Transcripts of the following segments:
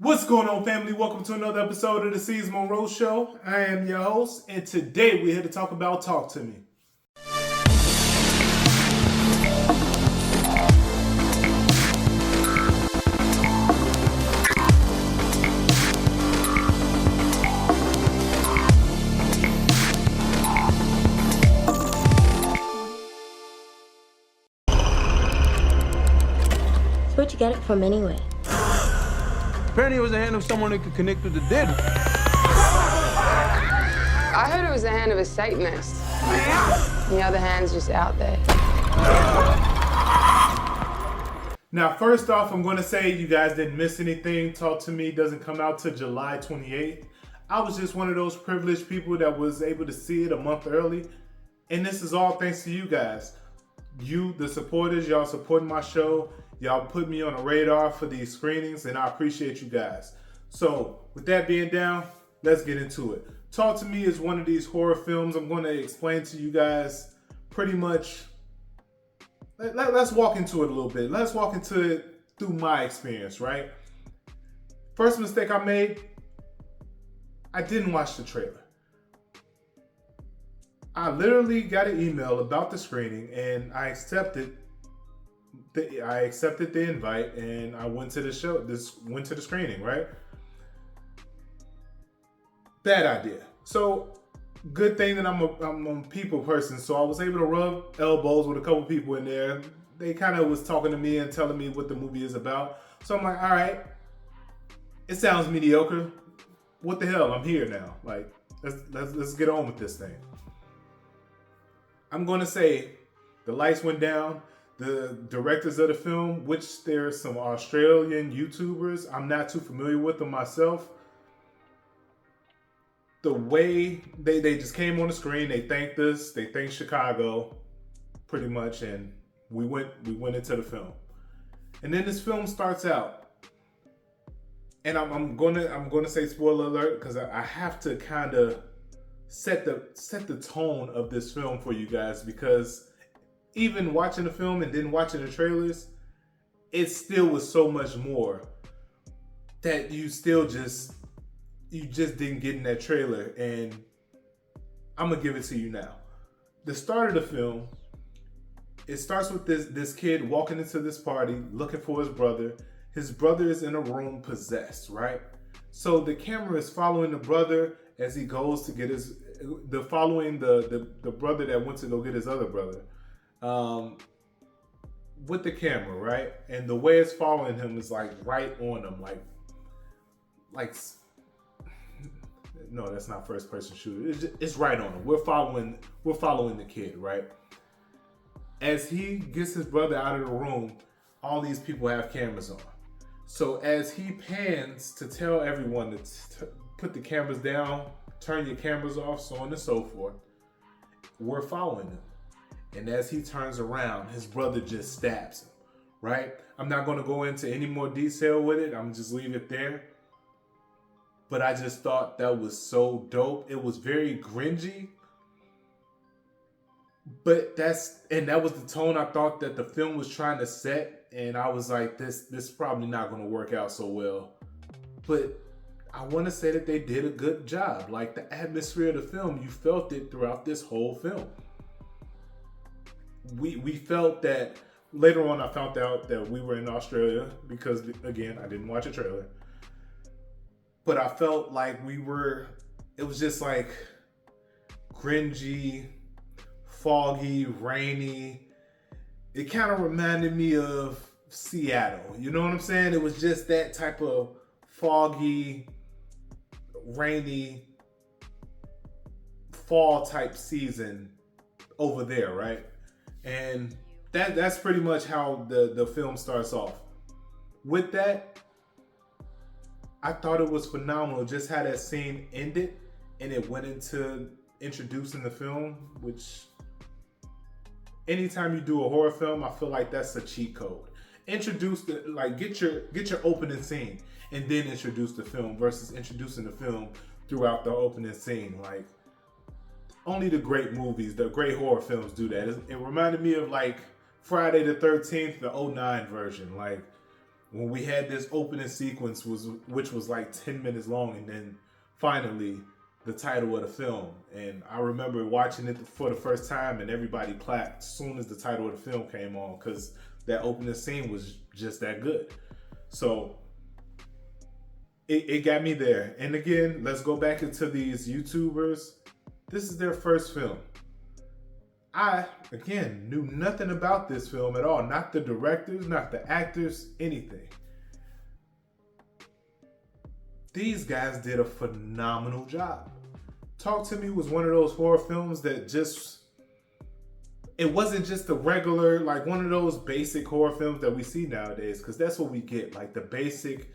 What's going on, family? Welcome to another episode of the C's Monroe Show. I am your host, and today we're here to talk about Talk to Me. So where'd you get it from anyway? Apparently it was the hand of someone that could connect with the dead. I heard it was the hand of a Satanist. The other hand's just out there. Now, first off, I'm going to say you guys didn't miss anything. Talk to Me doesn't come out till July 28th. I was just one of those privileged people that was able to see it a month early. And this is all thanks to you guys. You, the supporters, y'all supporting my show. Y'all put me on the radar for these screenings, and I appreciate you guys. So, with that being down, let's get into it. Talk to Me is one of these horror films. I'm going to explain to you guys pretty much. Let's walk into it a little bit. Let's walk into it through my experience, right? First mistake I made, I didn't watch the trailer. I literally got an email about the screening, and I accepted the invite, and I went to the show. Went to the screening, right? Bad idea. So good thing that I'm a people person, so I was able to rub elbows with a couple people in there. They kind of was talking to me and telling me what the movie is about. So I'm like, all right, it sounds mediocre. What the hell? I'm here now. Like, let's get on with this thing. I'm gonna say the lights went down. The directors of the film, which there's some Australian YouTubers, I'm not too familiar with them myself. The way they just came on the screen, they thanked us, they thanked Chicago, pretty much, and we went into the film. And then this film starts out, and I'm gonna say spoiler alert because I have to kind of set the tone of this film for you guys, because even watching the film and then watching the trailers, it still was so much more that you just didn't get in that trailer. And I'm gonna give it to you now. The start of the film, it starts with this kid walking into this party looking for his brother. His brother is in a room possessed, right? So the camera is following the brother as he goes to get the brother that went to go get his other brother. With the camera, right? And the way it's following him is like right on him, like no, that's not first person shooter. It's right on him. We're following the kid, right? As he gets his brother out of the room, all these people have cameras on. So as he pans to tell everyone to put the cameras down, turn your cameras off, so on and so forth, we're following him. And as he turns around, his brother just stabs him, right? I'm not going to go into any more detail with it. I'm just leave it there. But I just thought that was so dope. It was very cringy. But that was the tone I thought that the film was trying to set. And I was like, this is probably not going to work out so well. But I want to say that they did a good job. Like, the atmosphere of the film, you felt it throughout this whole film. We felt that. Later on I found out that we were in Australia because, again, I didn't watch a trailer. But I felt like it was just like cringy, foggy, rainy. It kind of reminded me of Seattle. You know what I'm saying? It was just that type of foggy, rainy, fall type season over there, right? And that's pretty much how the film starts off. With that, I thought it was phenomenal just how that scene ended and it went into introducing the film, which anytime you do a horror film, I feel like that's a cheat code. Get your opening scene and then introduce the film versus introducing the film throughout the opening scene. Like, only the great movies, the great horror films do that. It reminded me of like Friday the 13th, the 2009 version. Like, when we had this opening sequence which was like 10 minutes long, and then finally the title of the film. And I remember watching it for the first time and everybody clapped as soon as the title of the film came on, because that opening scene was just that good. So it got me there. And again, let's go back into these YouTubers. This is their first film. I, again, knew nothing about this film at all. Not the directors, not the actors, anything. These guys did a phenomenal job. Talk to Me was one of those horror films that it wasn't just a regular, like one of those basic horror films that we see nowadays, because that's what we get, like the basic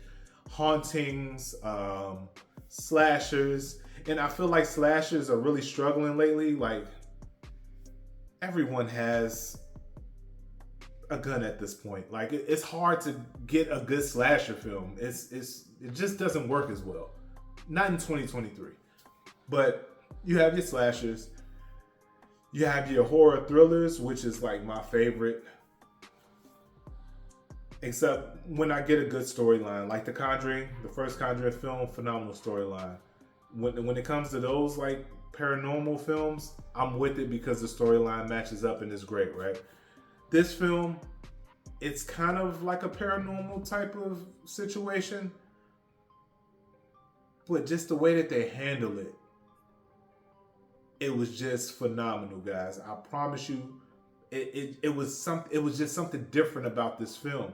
hauntings, slashers. And I feel like slashers are really struggling lately. Like, everyone has a gun at this point. Like, it's hard to get a good slasher film. It just doesn't work as well. Not in 2023. But you have your slashers. You have your horror thrillers, which is like my favorite. Except when I get a good storyline, like The Conjuring, the first Conjuring film, phenomenal storyline. When it comes to those like paranormal films, I'm with it because the storyline matches up and it's great, right? This film, it's kind of like a paranormal type of situation, but just the way that they handle it, it was just phenomenal, guys. I promise you, it was just something different about this film.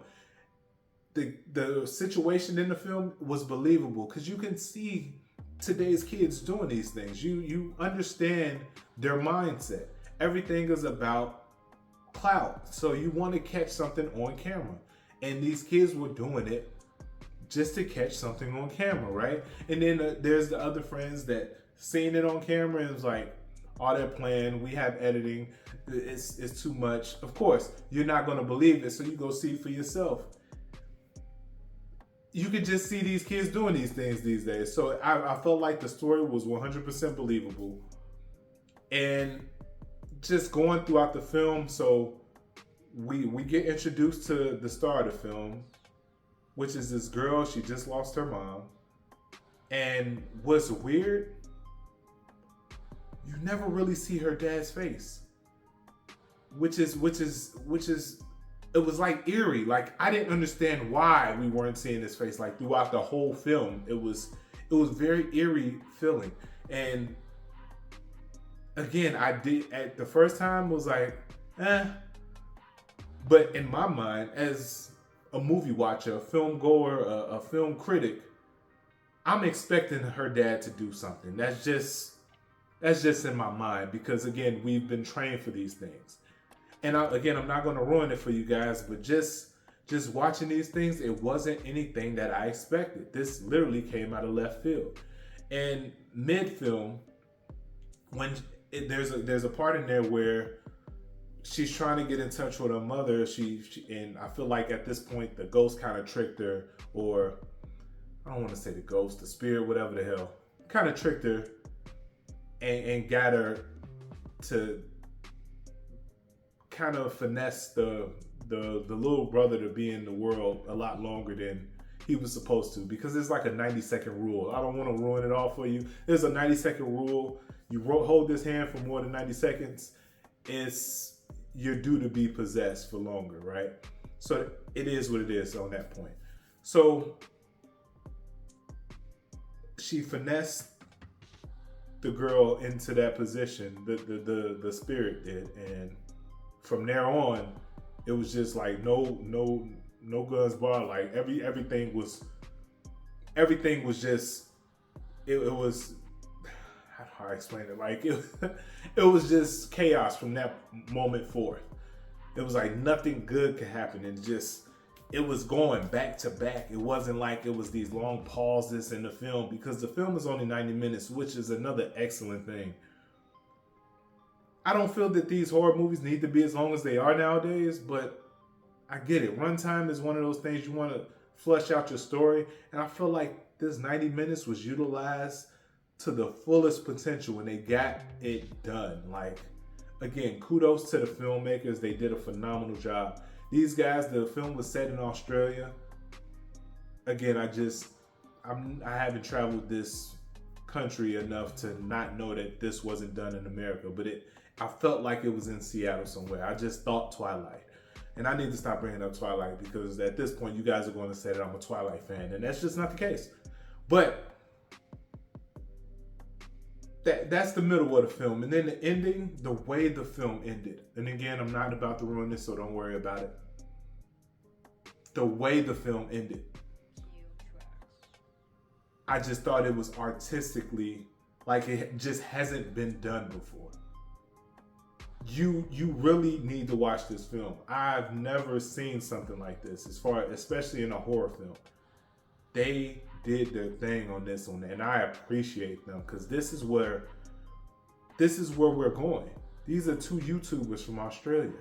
The situation in the film was believable because you can see today's kids doing these things. You understand their mindset. Everything is about clout. So you want to catch something on camera. And these kids were doing it just to catch something on camera, right? And then there's the other friends that seen it on camera and was like, oh, they're playing, we have editing, it's too much. Of course, you're not going to believe it, so you go see for yourself. You could just see these kids doing these things these days. So I felt like the story was 100% believable. And just going throughout the film, so we get introduced to the star of the film, which is this girl. She just lost her mom. And what's weird, you never really see her dad's face, which is it was like eerie. Like, I didn't understand why we weren't seeing his face. Like, throughout the whole film, it was very eerie feeling. And again, I did at the first time was like, but in my mind, as a movie watcher, a film goer, a film critic, I'm expecting her dad to do something. That's just in my mind, because again, we've been trained for these things. And I'm not going to ruin it for you guys, but just watching these things, it wasn't anything that I expected. This literally came out of left field. And mid-film, when there's a part in there where she's trying to get in touch with her mother, and I feel like at this point the ghost kind of tricked her, or I don't want to say the ghost, the spirit, whatever the hell, kind of tricked her and got her to kind of finesse the little brother to be in the world a lot longer than he was supposed to, because it's like a 90-second rule. I don't want to ruin it all for you. There's a 90-second rule. You hold this hand for more than 90 seconds, you're due to be possessed for longer, right? So it is what it is on that point. So she finessed the girl into that position, the spirit did, and from there on, it was just like no guns barred. Like everything was just it was, how do I explain it? Like it was just chaos from that moment forth. It was like nothing good could happen, and it was going back to back. It wasn't like it was these long pauses in the film, because the film is only 90 minutes, which is another excellent thing. I don't feel that these horror movies need to be as long as they are nowadays, but I get it. Runtime is one of those things you want to flesh out your story, and I feel like this 90 minutes was utilized to the fullest potential when they got it done. Like, again, kudos to the filmmakers. They did a phenomenal job. These guys, the film was set in Australia. again, I haven't traveled this country enough to not know that this wasn't done in America, but I felt like it was in Seattle somewhere. I just thought Twilight. And I need to stop bringing up Twilight because at this point you guys are going to say that I'm a Twilight fan, and that's just not the case. But that's the middle of the film. And then the ending, the way the film ended. And again, I'm not about to ruin this, so don't worry about it. The way the film ended. I just thought it was artistically, like it just hasn't been done before. You really need to watch this film. I've never seen something like this, especially in a horror film. They did their thing on this one, and I appreciate them because this is where we're going. These are two YouTubers from Australia.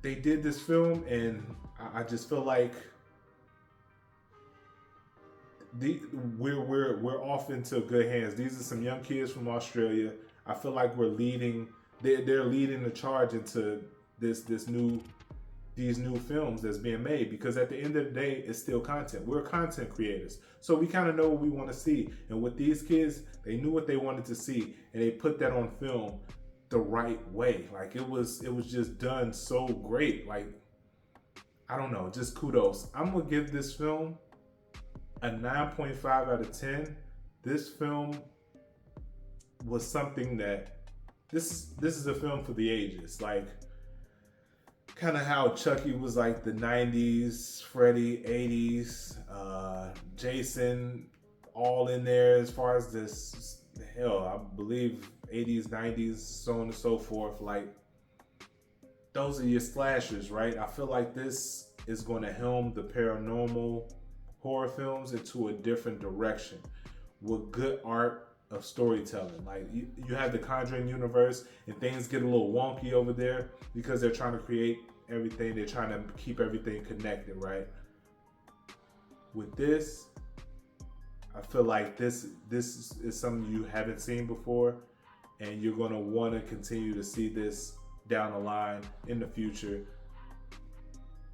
They did this film, and I just feel like we're off into good hands. These are some young kids from Australia. I feel like they're leading the charge into these new films that's being made, because at the end of the day, it's still content. We're content creators, so we kind of know what we want to see. And with these kids, they knew what they wanted to see, and they put that on film the right way. Like it was just done so great. Like, I don't know, just kudos. I'm gonna give this film a 9.5 out of 10. This film was something that this is a film for the ages. Like, kind of how Chucky was like the 90s, Freddy 80s, Jason all in there as far as this, hell, I believe 80s, 90s, so on and so forth. Like, those are your slashers, right? I feel like this is going to helm the paranormal horror films into a different direction with good art of storytelling. Like, you have the Conjuring universe, and things get a little wonky over there because they're trying to create everything. They're trying to keep everything connected, right? With this, I feel like this is something you haven't seen before, and you're going to want to continue to see this down the line in the future.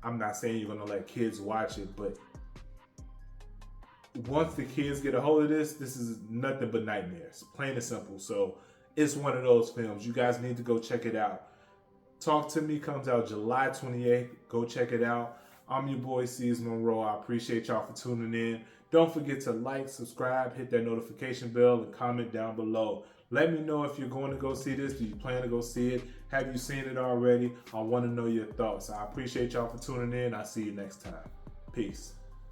I'm not saying you're going to let kids watch it, but once the kids get a hold of this is nothing but nightmares, plain and simple. So it's one of those films. You guys need to go check it out. Talk to Me comes out July 28th. Go check it out. I'm your boy, C's Monroe. I appreciate y'all for tuning in. Don't forget to like, subscribe, hit that notification bell, and comment down below. Let me know if you're going to go see this. Do you plan to go see it? Have you seen it already? I want to know your thoughts. I appreciate y'all for tuning in. I'll see you next time. Peace.